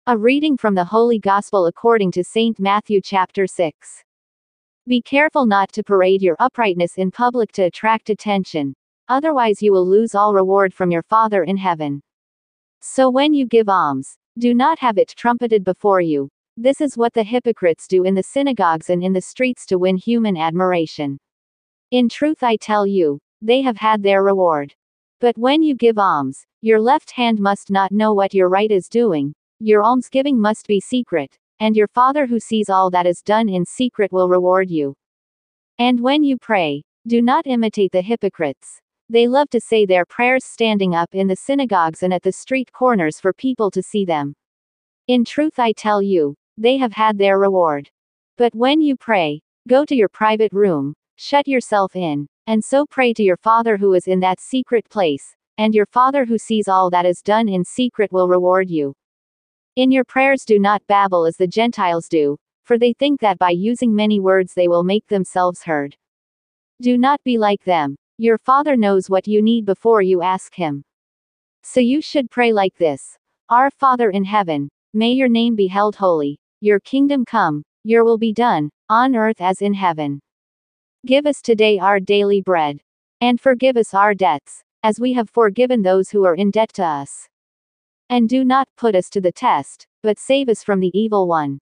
A reading from the Holy Gospel according to St. Matthew chapter 6. Be careful not to parade your uprightness in public to attract attention. Otherwise you will lose all reward from your Father in heaven. So when you give alms, do not have it trumpeted before you. This is what the hypocrites do in the synagogues and in the streets to win human admiration. In truth I tell you, they have had their reward. But when you give alms, your left hand must not know what your right is doing. Your almsgiving must be secret, and your Father who sees all that is done in secret will reward you. And when you pray, do not imitate the hypocrites. They love to say their prayers standing up in the synagogues and at the street corners for people to see them. In truth I tell you, they have had their reward. But when you pray, go to your private room, shut yourself in, and so pray to your Father who is in that secret place, and your Father who sees all that is done in secret will reward you. In your prayers do not babble as the Gentiles do, for they think that by using many words they will make themselves heard. Do not be like them. Your Father knows what you need before you ask Him. So you should pray like this: Our Father in heaven, may your name be held holy, your kingdom come, your will be done, on earth as in heaven. Give us today our daily bread. And forgive us our debts, as we have forgiven those who are in debt to us. And do not put us to the test, but save us from the evil one.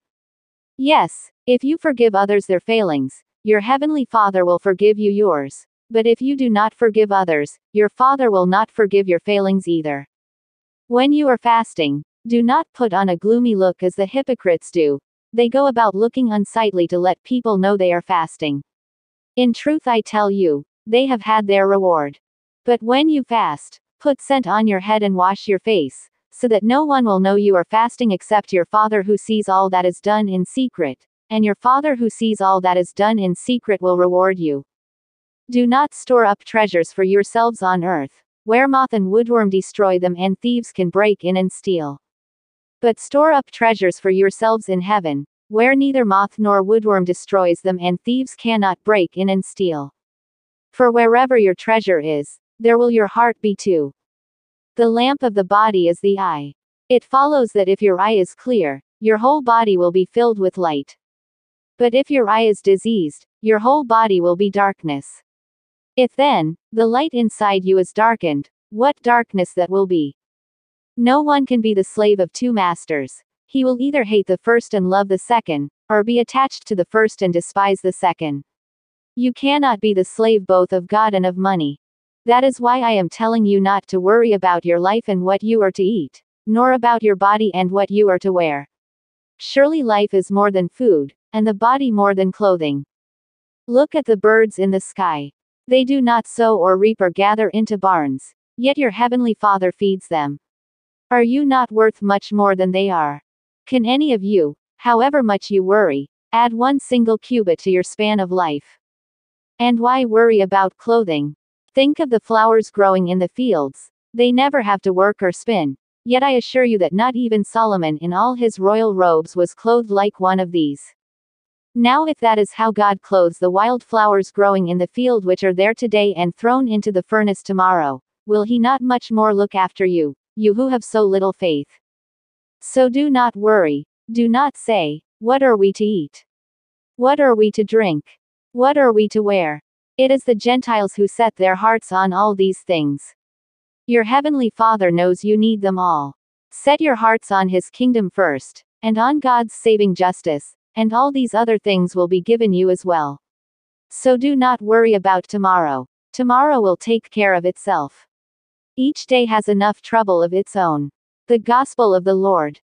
Yes, if you forgive others their failings, your heavenly Father will forgive you yours. But if you do not forgive others, your Father will not forgive your failings either. When you are fasting, do not put on a gloomy look as the hypocrites do. They go about looking unsightly to let people know they are fasting. In truth I tell you, they have had their reward. But when you fast, put scent on your head and wash your face, so that no one will know you are fasting except your Father who sees all that is done in secret, and your Father who sees all that is done in secret will reward you. Do not store up treasures for yourselves on earth, where moth and woodworm destroy them and thieves can break in and steal. But store up treasures for yourselves in heaven, where neither moth nor woodworm destroys them and thieves cannot break in and steal. For wherever your treasure is, there will your heart be too. The lamp of the body is the eye. It follows that if your eye is clear, your whole body will be filled with light. But if your eye is diseased, your whole body will be darkness. If then, the light inside you is darkened, what darkness that will be! No one can be the slave of two masters. He will either hate the first and love the second, or be attached to the first and despise the second. You cannot be the slave both of God and of money. That is why I am telling you not to worry about your life and what you are to eat, nor about your body and what you are to wear. Surely life is more than food, and the body more than clothing. Look at the birds in the sky. They do not sow or reap or gather into barns, yet your heavenly Father feeds them. Are you not worth much more than they are? Can any of you, however much you worry, add one single cubit to your span of life? And why worry about clothing? Think of the flowers growing in the fields. They never have to work or spin. Yet I assure you that not even Solomon in all his royal robes was clothed like one of these. Now if that is how God clothes the wild flowers growing in the field which are there today and thrown into the furnace tomorrow, will He not much more look after you, you who have so little faith? So do not worry. Do not say, what are we to eat? What are we to drink? What are we to wear? It is the Gentiles who set their hearts on all these things. Your heavenly Father knows you need them all. Set your hearts on His kingdom first, and on God's saving justice, and all these other things will be given you as well. So do not worry about tomorrow. Tomorrow will take care of itself. Each day has enough trouble of its own. The Gospel of the Lord.